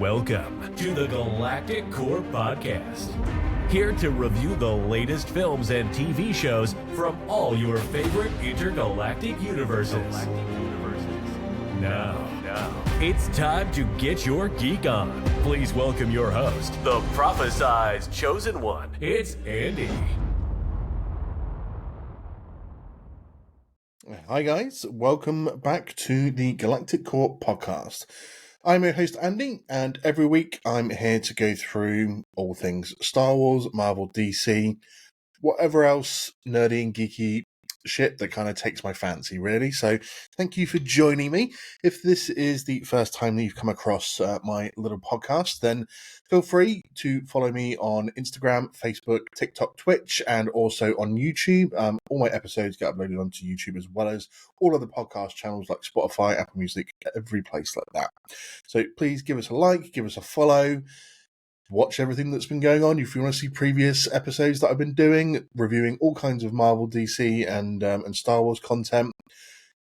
Welcome to the Galactic Core Podcast. Here to review the latest films and TV shows from all your favorite intergalactic universes. Now, it's time to get your geek on. Please welcome your host, the prophesized chosen one. It's Andy. Hi guys, welcome back to the Galactic Core Podcast. I'm your host Andy, and every week I'm here to go through all things Star Wars, Marvel, DC, whatever else nerdy and geeky shit that kind of takes my fancy, really. So thank you for joining me. If this is the first time that you've come across my little podcast, then feel free to follow me on Instagram, Facebook, TikTok, Twitch, and also on YouTube. All my episodes get uploaded onto YouTube, as well as all other podcast channels like Spotify, Apple Music, every place like that. So please give us a like, give us a follow. Watch everything that's been going on. If you want to see previous episodes that I've been doing, reviewing all kinds of Marvel, DC, and Star Wars content.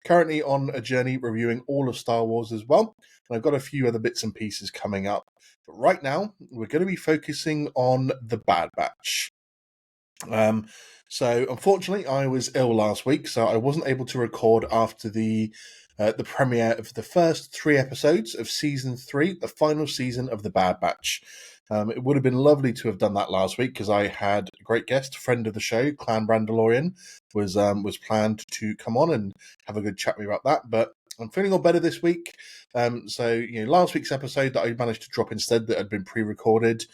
Currently on a journey reviewing all of Star Wars as well. And I've got a few other bits and pieces coming up. But right now, we're going to be focusing on The Bad Batch. So unfortunately, I was ill last week, so I wasn't able to record after the premiere of the first 3 episodes of Season 3, the final season of The Bad Batch. It would have been lovely to have done that last week because I had a great guest, friend of the show, Clan Brandalorian, was planned to come on and have a good chat with me about that. But I'm feeling all better this week. So last week's episode that I managed to drop instead that had been pre-recorded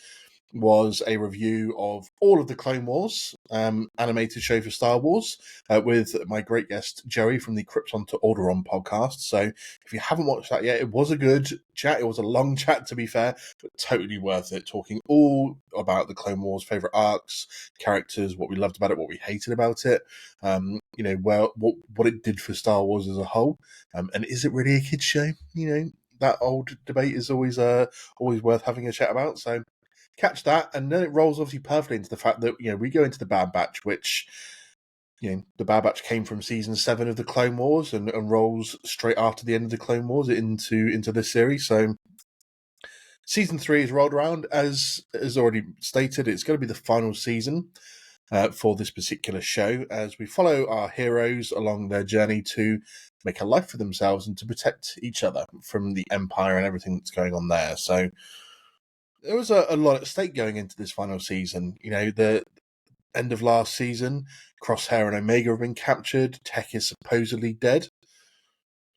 was a review of all of the Clone Wars animated show for Star Wars with my great guest Joey from the Krypton to Alderaan podcast. So if you haven't watched that yet, it was a good chat. It was a long chat, to be fair, but totally worth it. Talking all about the Clone Wars, favorite arcs, characters, what we loved about it, what we hated about it, what it did for Star Wars as a whole, and is it really a kids show? That old debate is always worth having a chat about. So catch that, and then it rolls obviously perfectly into the fact that we go into the Bad Batch, which the Bad Batch came from season 7 of the Clone Wars and rolls straight after the end of the Clone Wars into this series. So season 3 is rolled around, as already stated. It's going to be the final season for this particular show, as we follow our heroes along their journey to make a life for themselves and to protect each other from the Empire and everything that's going on there. So there was a lot at stake going into this final season. The end of last season, Crosshair and Omega have been captured. Tech is supposedly dead.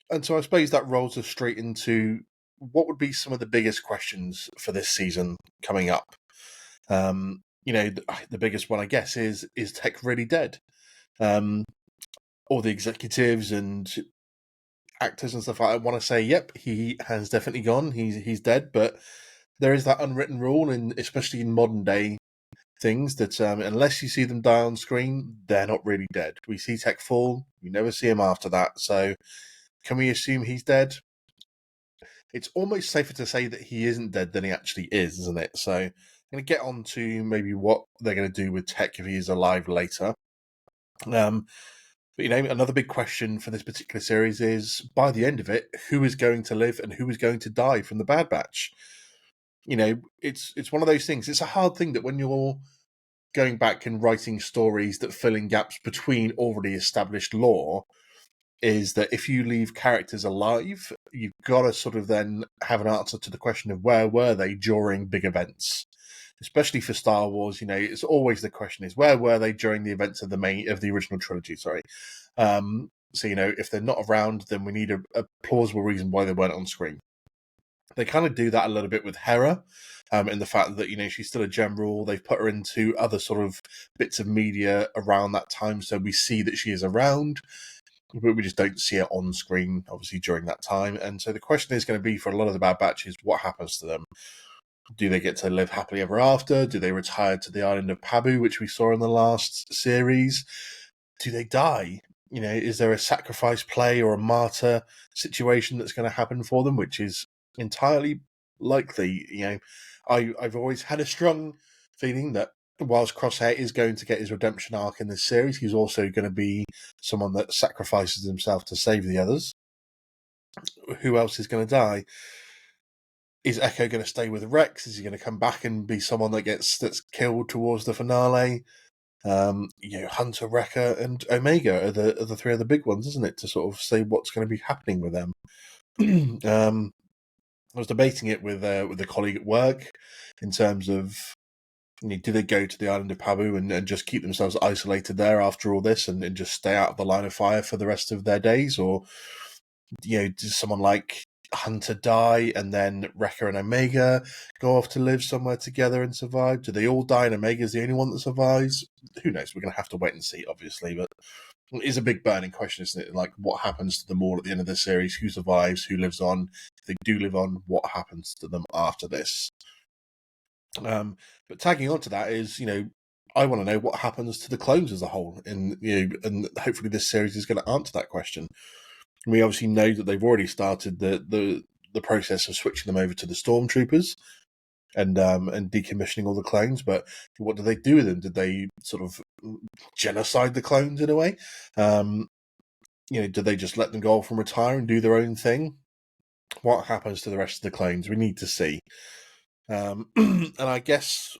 And so I suppose that rolls us straight into what would be some of the biggest questions for this season coming up. The biggest one, I guess, is Tech really dead? All the executives and actors and stuff like that want to say, yep, he has definitely gone. He's dead, but there is that unwritten rule, especially in modern day things, that unless you see them die on screen, they're not really dead. We see Tech fall, we never see him after that. So can we assume he's dead? It's almost safer to say that he isn't dead than he actually is, isn't it? So I'm going to get on to maybe what they're going to do with Tech if he is alive later. But another big question for this particular series is, by the end of it, who is going to live and who is going to die from the Bad Batch? It's one of those things. It's a hard thing that when you're going back and writing stories that fill in gaps between already established lore, is that if you leave characters alive, you've got to sort of then have an answer to the question of where were they during big events. Especially for Star Wars, it's always the question is, where were they during the events of the original trilogy? Sorry. So if they're not around, then we need a plausible reason why they weren't on screen. They kind of do that a little bit with Hera, in the fact that, she's still a general. They've put her into other sort of bits of media around that time, so we see that she is around, but we just don't see her on screen, obviously, during that time. And so the question is going to be, for a lot of the Bad Batches, what happens to them? Do they get to live happily ever after? Do they retire to the island of Pabu, which we saw in the last series? Do they die? Is there a sacrifice play or a martyr situation that's going to happen for them, which is entirely likely. I've always had a strong feeling that whilst Crosshair is going to get his redemption arc in this series, he's also going to be someone that sacrifices himself to save the others. Who else is going to die? is Echo going to stay with Rex? Is he going to come back and be someone that's killed towards the finale? Hunter, Wrecker, and Omega are the three other big ones, isn't it? To sort of say what's going to be happening with them. I was debating it with a colleague at work in terms of, do they go to the island of Pabu and just keep themselves isolated there after all this and just stay out of the line of fire for the rest of their days? Or, does someone like Hunter die and then Wrecker and Omega go off to live somewhere together and survive? Do they all die and Omega's the only one that survives? Who knows? We're going to have to wait and see, obviously, but it is a big burning question, isn't it? Like, what happens to them all at the end of the series? Who survives? Who lives on? If they do live on, what happens to them after this? But tagging on to that is, I want to know what happens to the clones as a whole, and hopefully this series is going to answer that question. We obviously know that they've already started the process of switching them over to the stormtroopers and decommissioning all the clones. But what do they do with them? Did they sort of genocide the clones in a way? Do they just let them go off and retire and do their own thing? What happens to the rest of the clones? We need to see. And I guess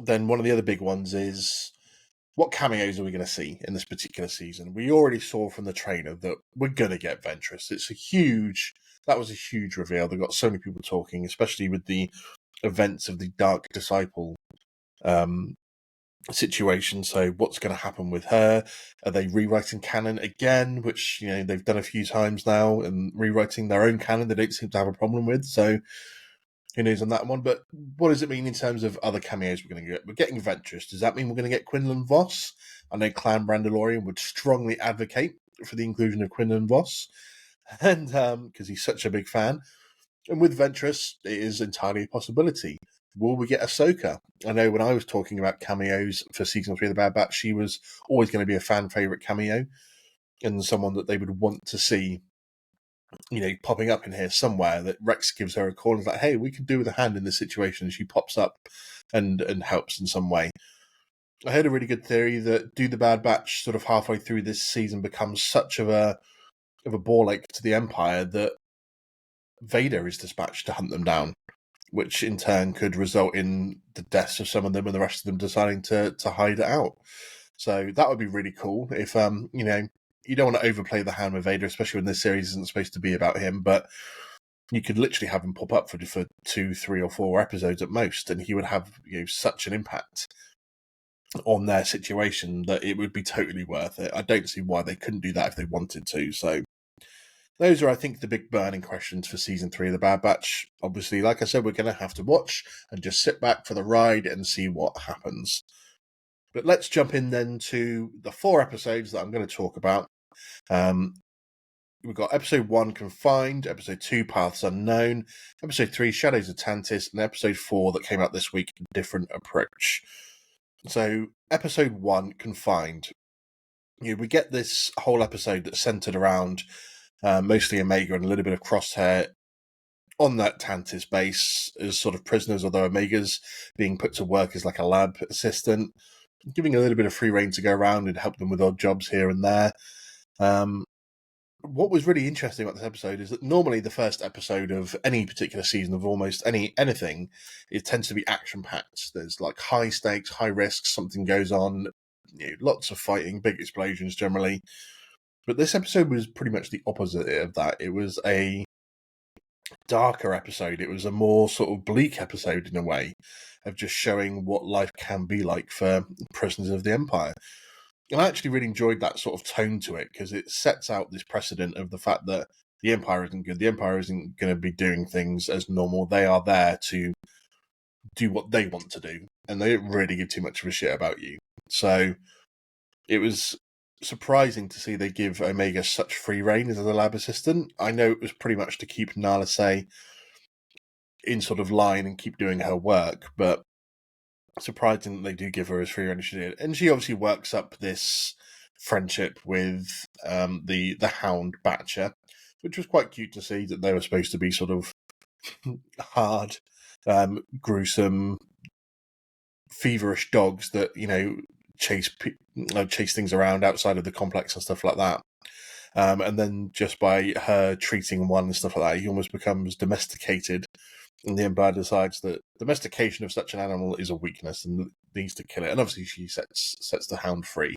then one of the other big ones is, what cameos are we going to see in this particular season? We already saw from the trailer that we're going to get Ventress. That was a huge reveal. They've got so many people talking, especially with the events of the Dark Disciple situation. So what's going to happen with her? Are they rewriting canon again, which they've done a few times now, and rewriting their own canon they don't seem to have a problem with? So who knows on that one? But what does it mean in terms of other cameos we're going to get? We're getting Ventress. Does that mean we're going to get Quinlan Vos? I know Clan Brandalorian would strongly advocate for the inclusion of Quinlan Vos, and because he's such a big fan. And with Ventress, it is entirely a possibility. Will we get Ahsoka? I know when I was talking about cameos for season 3 of The Bad Batch, she was always going to be a fan favourite cameo and someone that they would want to see, popping up in here somewhere, that Rex gives her a call and is like, hey, we could do with a hand in this situation. And she pops up and helps in some way. I heard a really good theory that Do the Bad Batch sort of halfway through this season becomes such of a ball ache to the Empire that Vader is dispatched to hunt them down, which in turn could result in the deaths of some of them and the rest of them deciding to hide it out. So that would be really cool if, you don't want to overplay the hand with Vader, especially when this series isn't supposed to be about him, but you could literally have him pop up for 2, 3, or 4 episodes at most, and he would have such an impact on their situation that it would be totally worth it. I don't see why they couldn't do that if they wanted to. So those are, I think, the big burning questions for season 3 of The Bad Batch. Obviously, like I said, we're going to have to watch and just sit back for the ride and see what happens. But let's jump in then to the 4 episodes that I'm going to talk about. We've got episode 1, Confined, episode 2, Paths Unknown, episode 3, Shadows of Tantis, and episode 4 that came out this week, Different Approach. So, episode 1, Confined. We get this whole episode that's centered around mostly Omega and a little bit of Crosshair on that Tantis base as sort of prisoners, although Omega's being put to work as like a lab assistant, giving a little bit of free rein to go around and help them with odd jobs here and there. What was really interesting about this episode is that normally the first episode of any particular season of almost anything, it tends to be action-packed. There's like high stakes, high risks, something goes on, lots of fighting, big explosions generally. But this episode was pretty much the opposite of that. It was a darker episode. It was a more sort of bleak episode in a way of just showing what life can be like for prisoners of the Empire. And I actually really enjoyed that sort of tone to it because it sets out this precedent of the fact that the Empire isn't good. The Empire isn't going to be doing things as normal. They are there to do what they want to do, and they don't really give too much of a shit about you. So it was surprising to see they give Omega such free rein as a lab assistant. I know it was pretty much to keep Nala Se in sort of line and keep doing her work, but surprising that they do give her as free rein as she did. And she obviously works up this friendship with the Hound Batcher, which was quite cute to see that they were supposed to be sort of hard, gruesome, feverish dogs that, chase things around outside of the complex and stuff like that. And then just by her treating one and stuff like that, he almost becomes domesticated And the Empire decides that domestication of such an animal is a weakness and needs to kill it. And obviously she sets the hound free.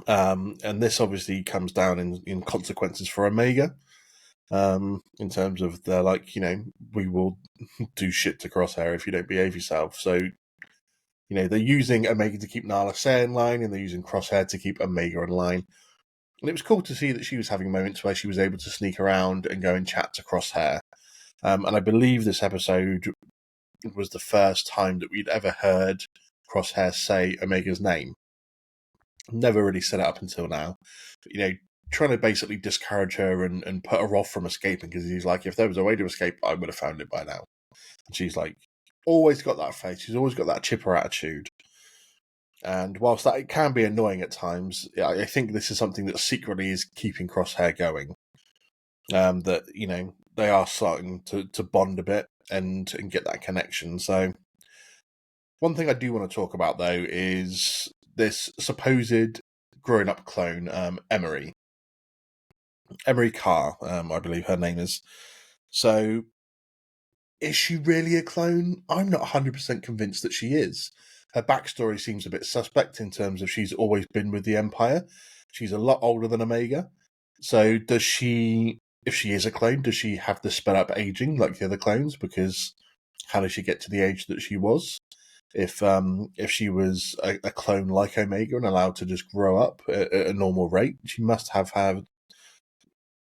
And this obviously comes down in consequences for Omega. In terms of they're like, we will do shit to Crosshair if you don't behave yourself. So, they're using Omega to keep Nala Se in line, and they're using Crosshair to keep Omega in line. And it was cool to see that she was having moments where she was able to sneak around and go and chat to Crosshair. And I believe this episode was the first time that we'd ever heard Crosshair say Omega's name. Never really said it up until now. But, trying to basically discourage her and put her off from escaping, because he's like, if there was a way to escape, I would have found it by now. And she's like, always got that face. She's always got that chipper attitude. And whilst that it can be annoying at times, I think this is something that secretly is keeping Crosshair going. That, they are starting to bond a bit and get that connection. So one thing I do want to talk about, though, is this supposed grown-up clone, Emery Carr, I believe her name is. So is she really a clone? I'm not 100% convinced that she is. Her backstory seems a bit suspect in terms of she's always been with the Empire. She's a lot older than Omega. So does she, if she is a clone, does she have the sped up aging like the other clones? Because how does she get to the age that she was? If she was a clone like Omega and allowed to just grow up at a normal rate, she must have had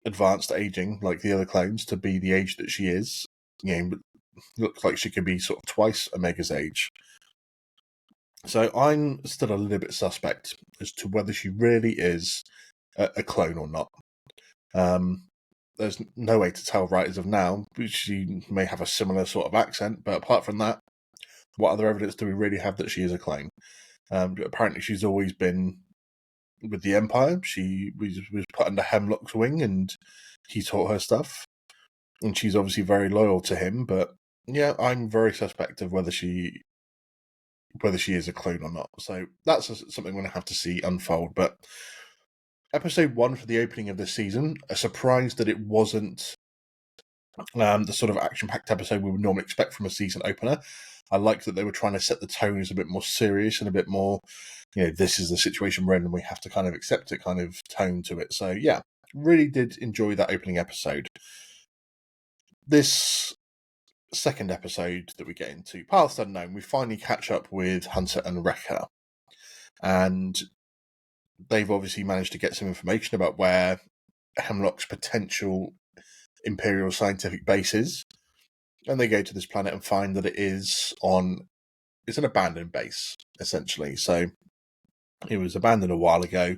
advanced aging like the other clones to be the age that she is. Looks like she could be sort of twice Omega's age. So I'm still a little bit suspect as to whether she really is a clone or not. There's no way to tell right as of now. She may have a similar sort of accent, but apart from that, what other evidence do we really have that she is a clone? Apparently she's always been with the Empire. She was put under Hemlock's wing and he taught her stuff. And she's obviously very loyal to him, but yeah, I'm very suspect of whether she is a clone or not. So that's something we're going to have to see unfold. But episode 1 for the opening of this season, a surprise that it wasn't the sort of action-packed episode we would normally expect from a season opener. I like that they were trying to set the tone as a bit more serious and a bit more, this is the situation we're in and we have to kind of accept it kind of tone to it. So yeah, really did enjoy that opening episode. This second episode that we get into, Paths Unknown, we finally catch up with Hunter and Wrecker. And they've obviously managed to get some information about where Hemlock's potential Imperial scientific base is. And they go to this planet and find that it's an abandoned base, essentially. So it was abandoned a while ago.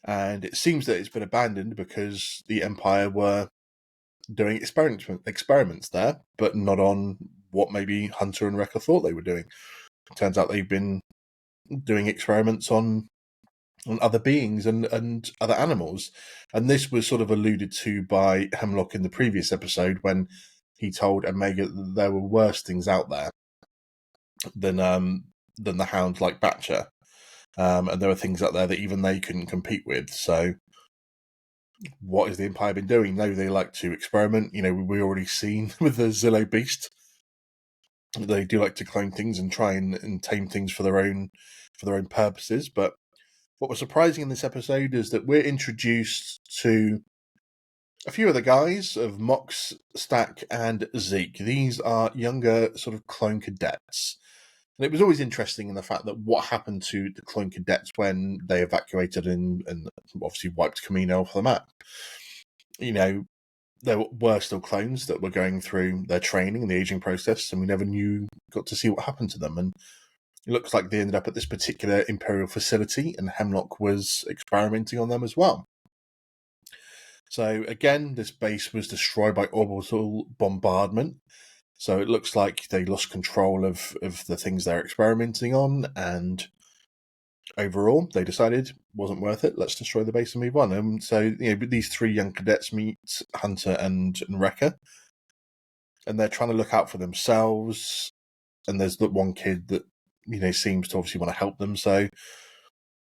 And it seems that it's been abandoned because the Empire were doing experiments there, but not on what maybe Hunter and Wrecker thought they were doing. It turns out they've been doing experiments on other beings and other animals. And this was sort of alluded to by Hemlock in the previous episode when he told Omega that there were worse things out there than the hound like Batcher. And there were things out there that even they couldn't compete with. So what has the Empire been doing? No, they like to experiment. We already seen with the Zillo Beast. They do like to clone things and try and tame things for their own purposes. But what was surprising in this episode is that we're introduced to a few of the guys of Mox, Stack, and Zeke. These are younger sort of clone cadets. And it was always interesting in the fact that what happened to the clone cadets when they evacuated and obviously wiped Camino off the map. There were still clones that were going through their training and the aging process, and we never got to see what happened to them. And it looks like they ended up at this particular Imperial facility, and Hemlock was experimenting on them as well. So again, this base was destroyed by orbital bombardment. So it looks like they lost control of the things they're experimenting on, and overall, they decided it wasn't worth it. Let's destroy the base and move on. So these three young cadets meet Hunter and Wrecker, and they're trying to look out for themselves. And there's the one kid that seems to obviously want to help them. So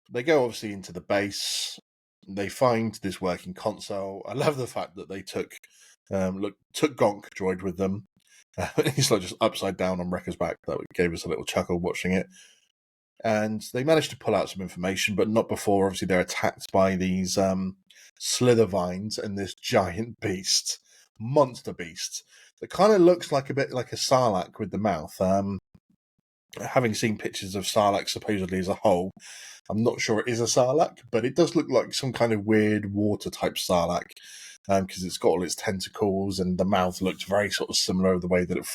they go obviously into the base. They find this working console. I love the fact that they took Gonk droid with them. He's like just upside down on Wrecker's back. That gave us a little chuckle watching it. And they managed to pull out some information, but not before, obviously, they're attacked by these slither vines and this giant beast, monster beast, that kind of looks like a bit like a sarlacc with the mouth. Having seen pictures of sarlacc supposedly as a whole, I'm not sure it is a sarlacc, but it does look like some kind of weird water type sarlacc, because it's got all its tentacles and the mouth looks very sort of similar the way that it,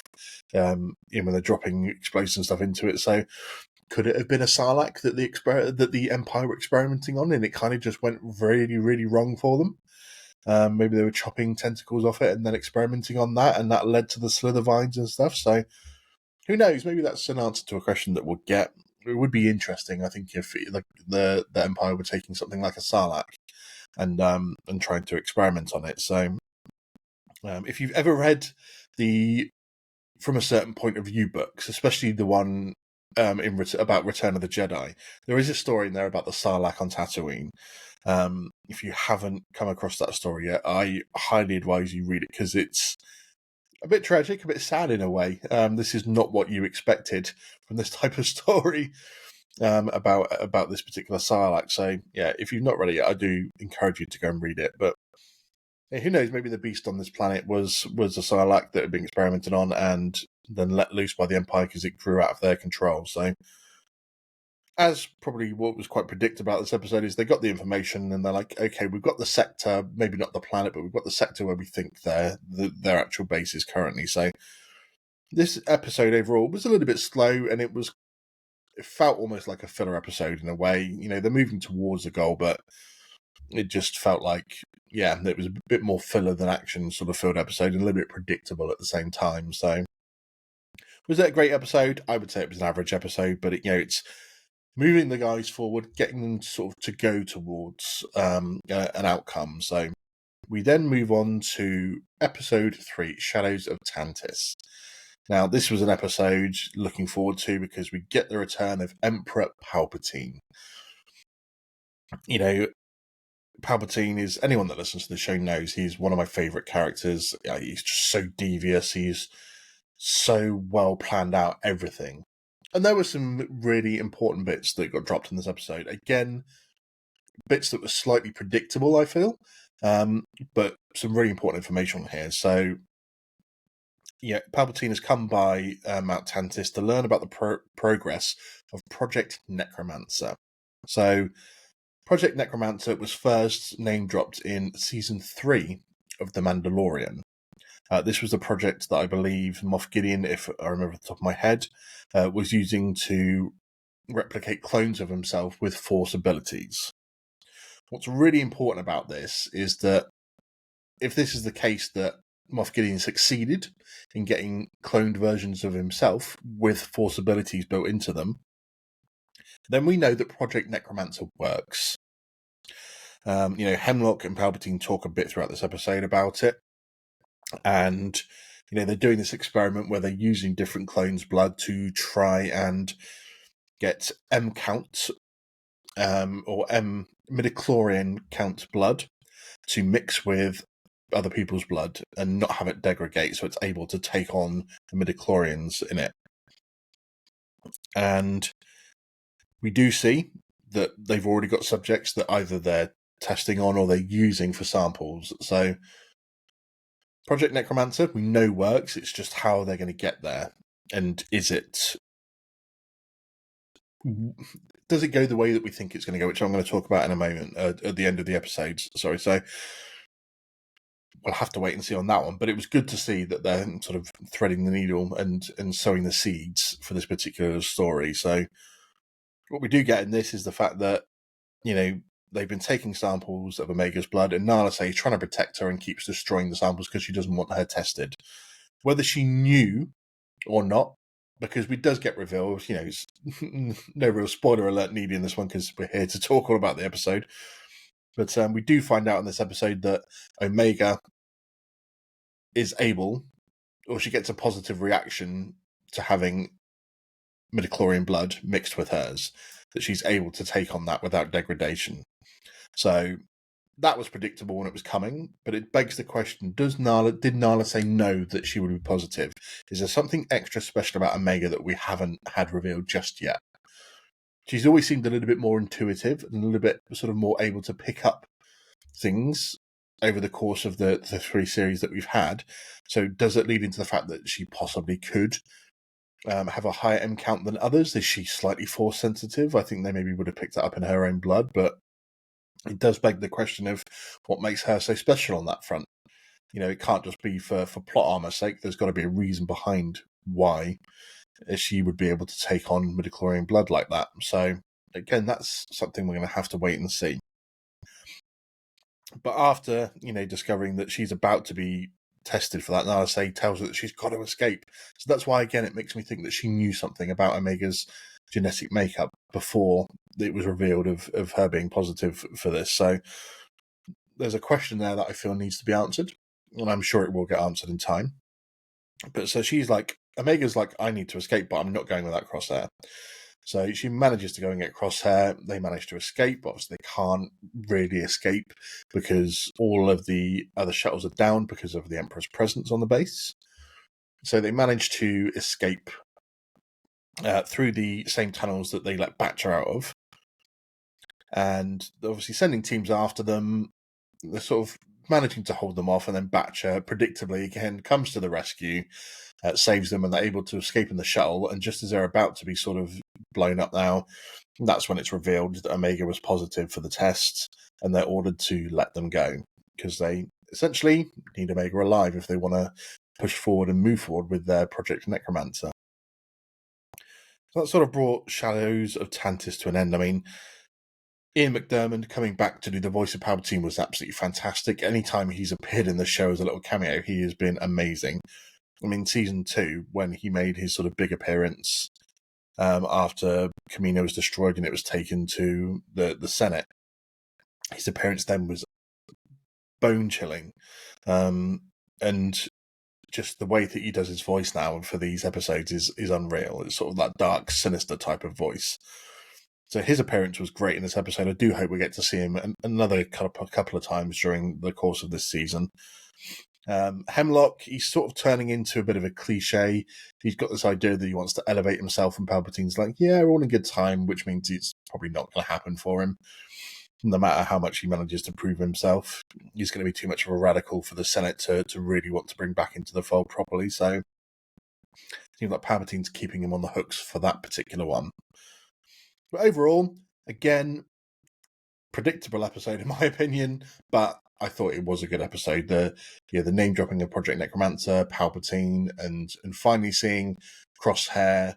when they're dropping explosive stuff into it. So could it have been a sarlacc that the Empire were experimenting on, and it kind of just went really, really wrong for them? Maybe they were chopping tentacles off it and then experimenting on that, and that led to the slither vines and stuff. So who knows? Maybe that's an answer to a question that we'll get. It would be interesting, I think, if the Empire were taking something like a sarlacc and trying to experiment on it. So if you've ever read the From a Certain Point of View books, especially the one about Return of the Jedi, there is a story in there about the Sarlacc on Tatooine. If you haven't come across that story yet, I highly advise you read it, because it's a bit tragic, a bit sad in a way. This is not what you expected from this type of story about this particular Sarlacc. So yeah, if you've not read it yet, I do encourage you to go and read it. But who knows? Maybe the beast on this planet was a Sarlacc that had been experimented on and then let loose by the Empire because it grew out of their control. So, as probably what was quite predictable about this episode is they got the information and they're like, okay, we've got the sector, maybe not the planet, but we've got the sector where we think their actual base is currently. So, this episode overall was a little bit slow, and it felt almost like a filler episode in a way. They're moving towards a goal, but it just felt like, yeah, it was a bit more filler than action sort of filled episode, and a little bit predictable at the same time. So, was it a great episode? I would say it was an average episode, but it's moving the guys forward, getting them sort of to go towards an outcome. So we then move on to episode 3, Shadows of Tantis. Now, this was an episode looking forward to because we get the return of Emperor Palpatine. Palpatine is, anyone that listens to the show knows, he's one of my favourite characters. He's just so devious. He's so well planned out, everything. And there were some really important bits that got dropped in this episode. Again, bits that were slightly predictable, I feel, but some really important information here. So, yeah, Palpatine has come by Mount Tantis to learn about the progress of Project Necromancer. So, Project Necromancer was first name-dropped in Season 3 of The Mandalorian. This was a project that I believe Moff Gideon, if I remember off the top of my head, was using to replicate clones of himself with Force abilities. What's really important about this is that if this is the case that Moff Gideon succeeded in getting cloned versions of himself with Force abilities built into them, then we know that Project Necromancer works. Hemlock and Palpatine talk a bit throughout this episode about it. And, they're doing this experiment where they're using different clones' blood to try and get M count, or M midichlorian count blood to mix with other people's blood and not have it degrade, so it's able to take on the midichlorians in it. And we do see that they've already got subjects that either they're testing on or they're using for samples. So Project Necromancer, we know works. It's just how they're going to get there. And does it go the way that we think it's going to go, which I'm going to talk about in a moment at the end of the episode. Sorry. So we'll have to wait and see on that one. But it was good to see that they're sort of threading the needle and sowing the seeds for this particular story. So what we do get in this is the fact that, they've been taking samples of Omega's blood, and Nala is trying to protect her and keeps destroying the samples because she doesn't want her tested. Whether she knew or not, because we does get revealed, it's no real spoiler alert needed in this one because we're here to talk all about the episode. But we do find out in this episode that Omega is able, or she gets a positive reaction to having midichlorian blood mixed with hers, that she's able to take on that without degradation. So that was predictable when it was coming, but it begs the question, did Nala say no that she would be positive? Is there something extra special about Omega that we haven't had revealed just yet? She's always seemed a little bit more intuitive and a little bit sort of more able to pick up things over the course of the 3 series that we've had. So does it lead into the fact that she possibly could have a higher M count than others? Is she slightly force sensitive? I think they maybe would have picked it up in her own blood, but it does beg the question of what makes her so special on that front. It can't just be for plot armor's sake. There's got to be a reason behind why she would be able to take on midichlorian blood like that. So again, that's something we're going to have to wait and see. But after, discovering that she's about to be tested for that, Narase tells her that she's got to escape. So that's why, again, it makes me think that she knew something about Omega's genetic makeup before it was revealed of her being positive for this. So there's a question there that I feel needs to be answered, and I'm sure it will get answered in time. But so she's like, Omega's like, I need to escape, but I'm not going without Crosshair. So she manages to go and get Crosshair. They manage to escape. Obviously, they can't really escape because all of the other shuttles are down because of the Emperor's presence on the base. So they manage to escape through the same tunnels that they let Batcher out of. And they're obviously sending teams after them. They're sort of managing to hold them off, and then Batcher, predictably, again, comes to the rescue, saves them, and they're able to escape in the shuttle. And just as they're about to be sort of blown up now, that's when it's revealed that Omega was positive for the test, and they're ordered to let them go, because they essentially need Omega alive if they want to push forward and move forward with their Project Necromancer. So that sort of brought Shadows of Tantis to an end. I mean, Ian McDiarmid coming back to do the voice of Palpatine was absolutely fantastic. Anytime he's appeared in the show as a little cameo, he has been amazing. I mean, season 2, when he made his sort of big appearance after Kamino was destroyed and it was taken to the Senate, his appearance then was bone-chilling. And just the way that he does his voice now for these episodes is unreal. It's sort of that dark, sinister type of voice. So his appearance was great in this episode. I do hope we get to see him another couple of times during the course of this season. Hemlock, he's sort of turning into a bit of a cliche. He's got this idea that he wants to elevate himself, and Palpatine's like, yeah, we're all in a good time, which means it's probably not going to happen for him. No matter how much he manages to prove himself, he's going to be too much of a radical for the Senate to really want to bring back into the fold properly. So it seems like Palpatine's keeping him on the hooks for that particular one. But overall, again, predictable episode in my opinion, but I thought it was a good episode. The name dropping of Project Necromancer, Palpatine, and finally seeing Crosshair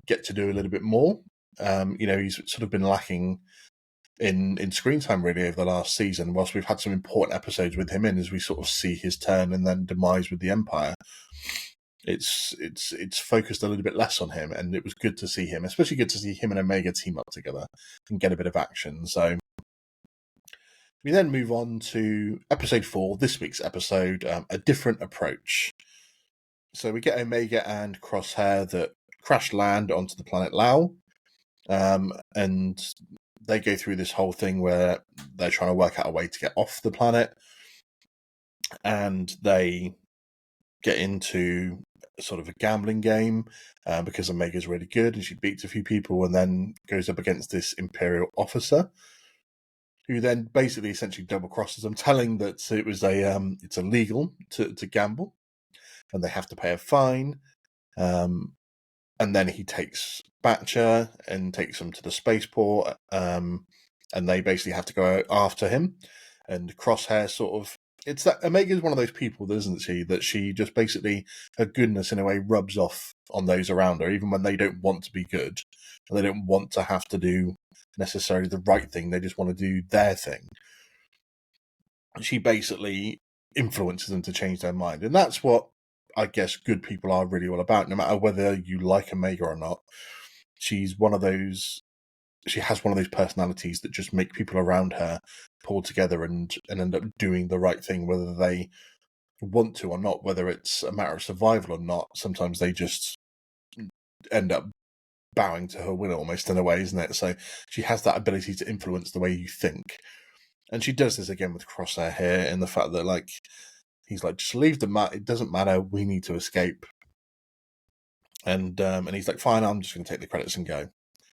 get to do a little bit more. He's sort of been lacking in screen time really over the last season, whilst we've had some important episodes with him in as we sort of see his turn and then demise with the Empire. It's focused a little bit less on him, and it was good to see him, especially good to see him and Omega team up together and get a bit of action. So we then move on to episode 4, this week's episode, A Different Approach. So we get Omega and Crosshair that crash land onto the planet Lao, and they go through this whole thing where they're trying to work out a way to get off the planet, and they get into sort of a gambling game because Omega's really good and she beats a few people and then goes up against this Imperial officer who then basically essentially double crosses them, telling that it was it's illegal to gamble and they have to pay a fine. And then he takes Batcher and takes him to the spaceport, and they basically have to go after him. And Crosshair sort of, it's that Omega's one of those people, isn't she, that she just basically, her goodness in a way rubs off on those around her, even when they don't want to be good and they don't want to have to do necessarily the right thing, they just want to do their thing. She basically influences them to change their mind, and that's what I guess good people are really all about. No matter whether you like Omega or not, she has one of those personalities that just make people around her pull together and end up doing the right thing, whether they want to or not, whether it's a matter of survival or not. Sometimes they just end up bowing to her will almost in a way, isn't it? So she has that ability to influence the way you think. And she does this again with Crosshair here, in the fact that, like, he's like, just leave the mat. It doesn't matter. We need to escape. And he's like, fine, I'm just going to take the credits and go.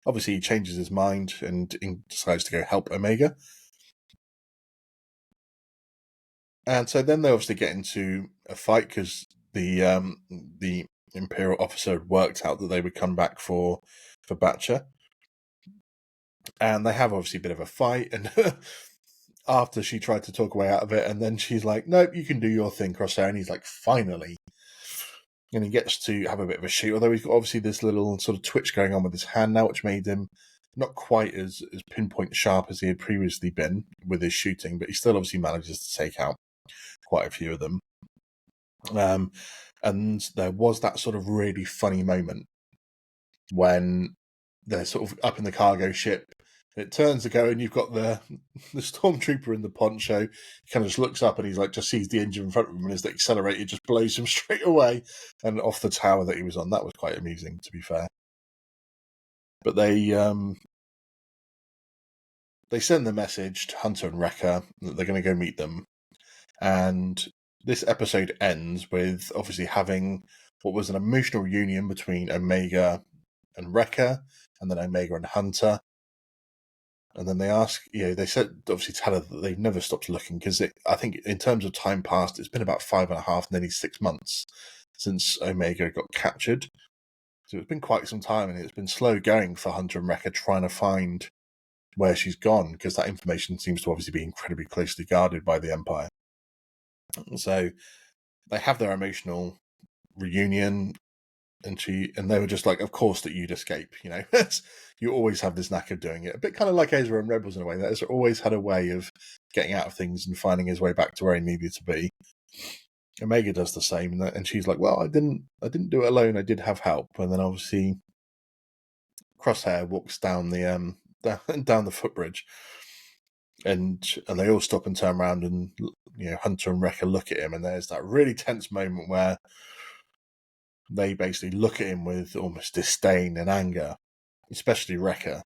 Obviously, he changes his mind and decides to go help Omega. And so then they obviously get into a fight because the Imperial officer had worked out that they would come back for Batcher. And they have obviously a bit of a fight. And after she tried to talk her way out of it, and then she's like, nope, you can do your thing, Crosshair. And he's like, finally. And he gets to have a bit of a shoot, although he's got obviously this little sort of twitch going on with his hand now, which made him not quite as pinpoint sharp as he had previously been with his shooting, but he still obviously manages to take out quite a few of them. And there was that sort of really funny moment when they're sort of up in the cargo ship. It turns to go, and you've got the stormtrooper in the poncho. He kind of just looks up, and he's like, just sees the engine in front of him, and as the accelerator just blows him straight away and off the tower that he was on. That was quite amusing, to be fair. But they send the message to Hunter and Wrecker that they're going to go meet them, and this episode ends with obviously having what was an emotional reunion between Omega and Wrecker, and then Omega and Hunter. And then they ask, they said, obviously tell her that they've never stopped looking, because I think in terms of time past, it's been about 5.5, nearly 6 months since Omega got captured. So it's been quite some time, and it's been slow going for Hunter and Wrecker trying to find where she's gone, because that information seems to obviously be incredibly closely guarded by the Empire. So they have their emotional reunion, and they were just like, of course that you'd escape, you always have this knack of doing it. A bit kind of like Ezra and Rebels in a way. That Ezra always had a way of getting out of things and finding his way back to where he needed to be. Omega does the same, and she's like, well, I didn't do it alone. I did have help. And then obviously Crosshair walks down the down the footbridge, and they all stop and turn around, and Hunter and Wrecker look at him, and there's that really tense moment where they basically look at him with almost disdain and anger, especially Wrecker,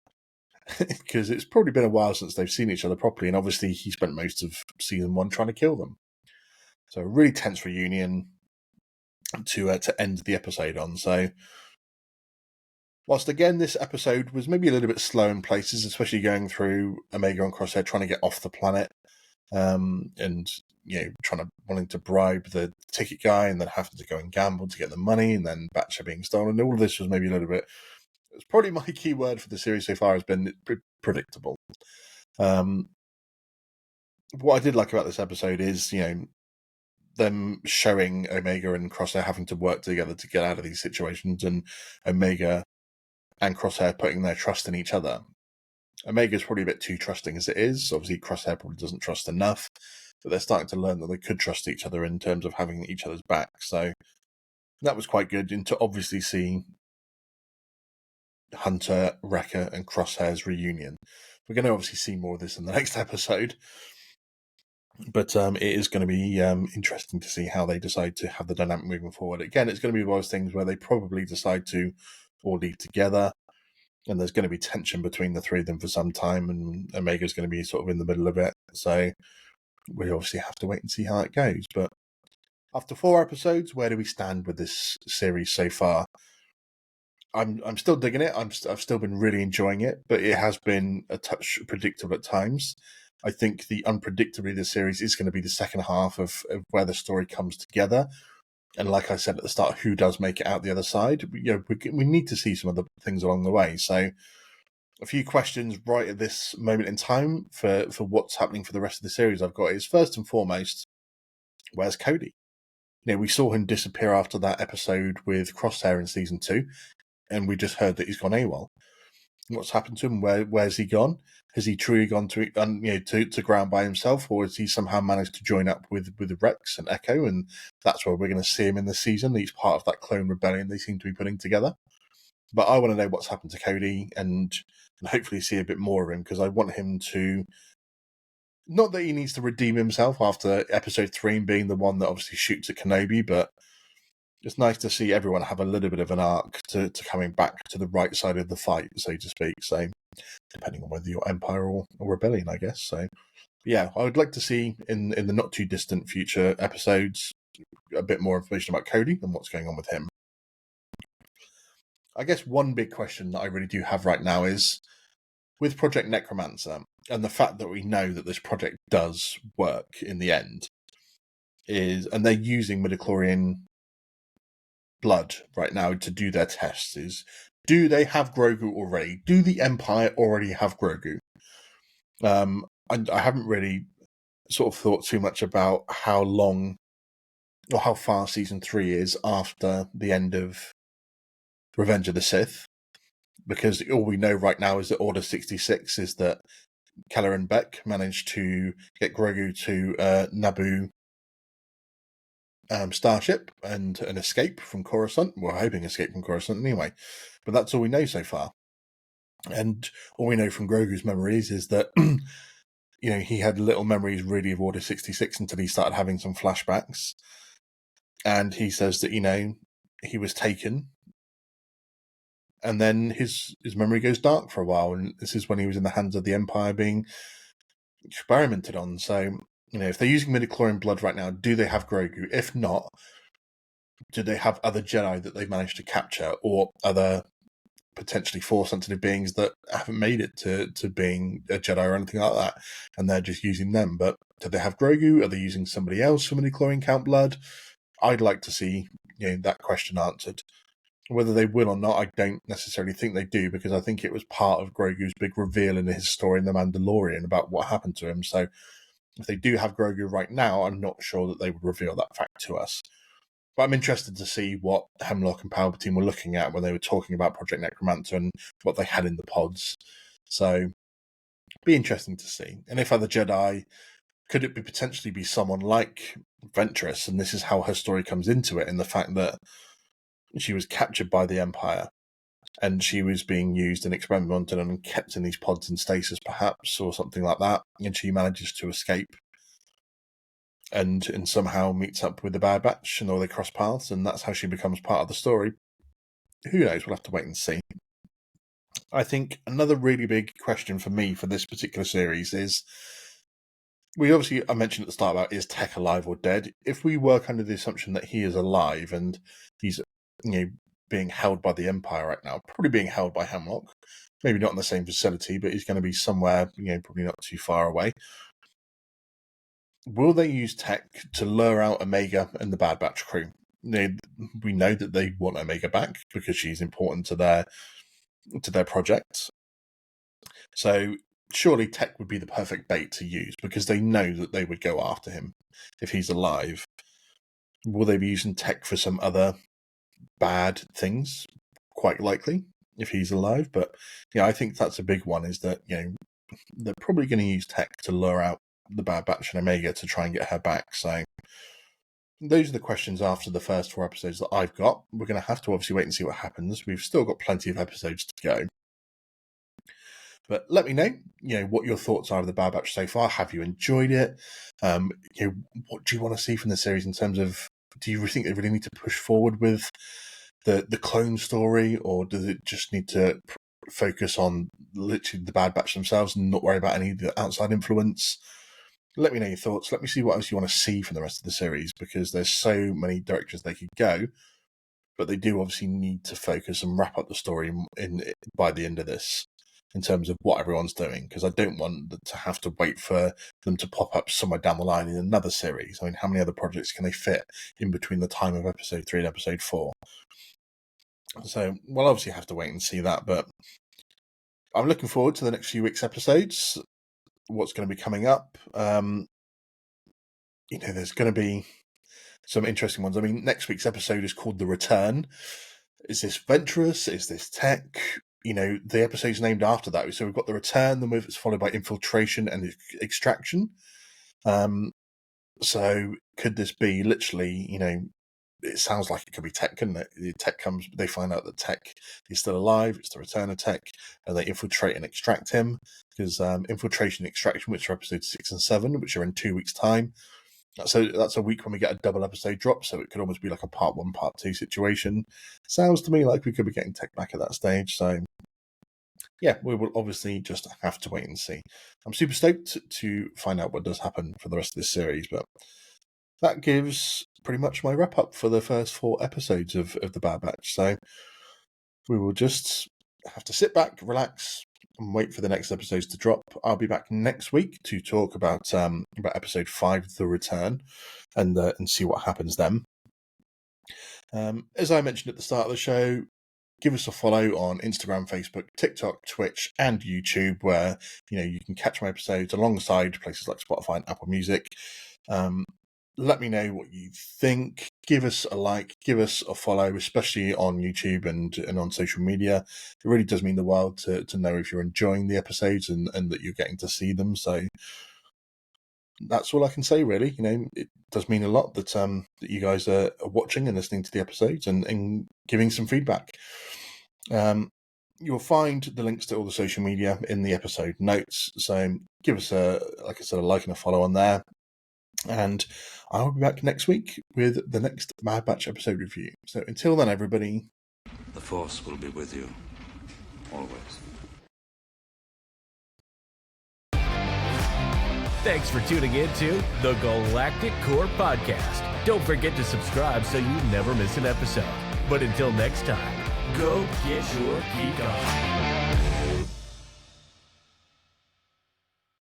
because it's probably been a while since they've seen each other properly, and obviously he spent most of season 1 trying to kill them. So a really tense reunion to end the episode on. So whilst again this episode was maybe a little bit slow in places, especially going through Omega and Crosshair trying to get off the planet, and wanting to bribe the ticket guy, and then having to go and gamble to get the money, and then Batcher being stolen. All of this was maybe a little bit. It's probably my key word for the series so far has been predictable. What I did like about this episode is, them showing Omega and Crosshair having to work together to get out of these situations, and Omega and Crosshair putting their trust in each other. Omega's probably a bit too trusting as it is. Obviously, Crosshair probably doesn't trust enough, but they're starting to learn that they could trust each other in terms of having each other's back. So that was quite good, and to obviously see Hunter, Wrecker, and Crosshair's reunion. We're going to obviously see more of this in the next episode, but it is going to be interesting to see how they decide to have the dynamic moving forward. Again, it's going to be one of those things where they probably decide to all leave together, and there's going to be tension between the three of them for some time, and Omega's going to be sort of in the middle of it. So we obviously have to wait and see how it goes. But after 4 episodes, where do we stand with this series so far? I'm still digging it. I've still been really enjoying it, but it has been a touch predictable at times. I think the unpredictability of the series is going to be the second half of where the story comes together. And like I said at the start, who does make it out the other side? We need to see some of the things along the way. So a few questions right at this moment in time for what's happening for the rest of the series I've got is, first and foremost, where's Cody? We saw him disappear after that episode with Crosshair in season 2, and we just heard that he's gone AWOL. What's happened to him? Where's he gone? Has he truly gone to ground by himself, or has he somehow managed to join up with Rex and Echo, and that's where we're going to see him in the season? He's part of that clone rebellion they seem to be putting together. But I want to know what's happened to Cody, and hopefully see a bit more of him, because I want him to, not that he needs to redeem himself after episode 3 being the one that obviously shoots at Kenobi, but it's nice to see everyone have a little bit of an arc to coming back to the right side of the fight, so to speak. So, depending on whether you're Empire or Rebellion, I guess. So, Yeah, I would like to see in the not too distant future episodes a bit more information about Cody and what's going on with him. I guess one big question that I really do have right now is with Project Necromancer and the fact that we know that this project does work in the end and they're using midichlorian blood right now to do their tests. Do they have Grogu already? Do the Empire already have Grogu? I haven't really sort of thought too much about how long or how far season 3 is after the end of Revenge of the Sith, because all we know right now is that Order 66 is that Keller and Beck managed to get Grogu to Naboo starship and an escape from Coruscant. We're hoping escape from Coruscant anyway, but that's all we know so far. And all we know from Grogu's memories is that he had little memories really of Order 66 until he started having some flashbacks. And he says that he was taken, and then his memory goes dark for a while, and this is when he was in the hands of the Empire being experimented on. So if they're using midichlorian blood right now, do they have Grogu? If not, do they have other Jedi that they've managed to capture, or other potentially Force-sensitive beings that haven't made it to being a Jedi or anything like that, and they're just using them? But do they have Grogu? Are they using somebody else for midichlorian count blood? I'd like to see that question answered. Whether they will or not, I don't necessarily think they do, because I think it was part of Grogu's big reveal in his story in The Mandalorian about what happened to him. So if they do have Grogu right now, I'm not sure that they would reveal that fact to us. But I'm interested to see what Hemlock and Palpatine were looking at when they were talking about Project Necromancer and what they had in the pods. So be interesting to see. And if other Jedi, could it potentially be someone like Ventress? And this is how her story comes into it, in the fact that she was captured by the Empire and she was being used and experimented on and kept in these pods in stasis, perhaps, or something like that. And she manages to escape and somehow meets up with the Bad Batch, and all they cross paths, and that's how she becomes part of the story. Who knows? We'll have to wait and see. I think another really big question for me for this particular series is, I mentioned at the start about, is Tech alive or dead? If we work under the assumption that he is alive and he's being held by the Empire right now, probably being held by Hemlock, maybe not in the same facility, but he's going to be somewhere probably not too far away. Will they use Tech to lure out Omega and the Bad Batch crew? We know that they want Omega back because she's important to their project. So surely Tech would be the perfect bait to use, because they know that they would go after him if he's alive. Will they be using Tech for some other bad things? Quite likely, if he's alive. But I think that's a big one, is that they're probably going to use Tech to lure out the Bad Batch and Omega to try and get her back. So those are the questions after the first 4 episodes that I've got. We're going to have to obviously wait and see what happens. We've still got plenty of episodes to go. But let me know, what your thoughts are of the Bad Batch so far. Have you enjoyed it? What do you want to see from the series in terms of, do you think they really need to push forward with the clone story, or does it just need to focus on literally the Bad Batch themselves and not worry about any of the outside influence? Let me know your thoughts. Let me see what else you want to see from the rest of the series, because there's so many directions they could go, but they do obviously need to focus and wrap up the story by the end of this, in terms of what everyone's doing, because I don't want to have to wait for them to pop up somewhere down the line in another series. I mean, how many other projects can they fit in between the time of episode 3 and episode 4? So we'll obviously have to wait and see that, but I'm looking forward to the next few weeks' episodes, what's going to be coming up. There's going to be some interesting ones. I mean, next week's episode is called The Return. Is this Ventress? Is this Tech? The episode's named after that. So we've got The Return, then it's followed by Infiltration and Extraction. So could this be literally, it sounds like it could be Tech, couldn't it? Tech comes, they find out that Tech is still alive. It's the return of Tech, and they infiltrate and extract him. Because Infiltration and Extraction, which are episodes 6 and 7, which are in 2 weeks' time. So that's a week when we get a double episode drop, so it could almost be like a part 1, part 2 situation. Sounds to me like we could be getting Tech back at that stage, so yeah, we will obviously just have to wait and see. I'm super stoked to find out what does happen for the rest of this series, but that gives pretty much my wrap up for the first 4 episodes of The Bad Batch. So we will just have to sit back, relax, and wait for the next episodes to drop. I'll be back next week to talk about episode 5, The Return, and see what happens then. As I mentioned at the start of the show, give us a follow on Instagram, Facebook, TikTok, Twitch, and YouTube, where you can catch my episodes alongside places like Spotify and Apple Music. Let me know what you think. Give us a like, give us a follow, especially on YouTube and on social media. It really does mean the world to know if you're enjoying the episodes and that you're getting to see them. So that's all I can say, really. It does mean a lot that you guys are watching and listening to the episodes and giving some feedback. You'll find the links to all the social media in the episode notes. So give us a like and a follow on there. And I'll be back next week with the next Bad Batch episode review. So until then, everybody, the Force will be with you, always. Thanks for tuning in to the Galactic Core Podcast. Don't forget to subscribe so you never miss an episode. But until next time, go get your geek on.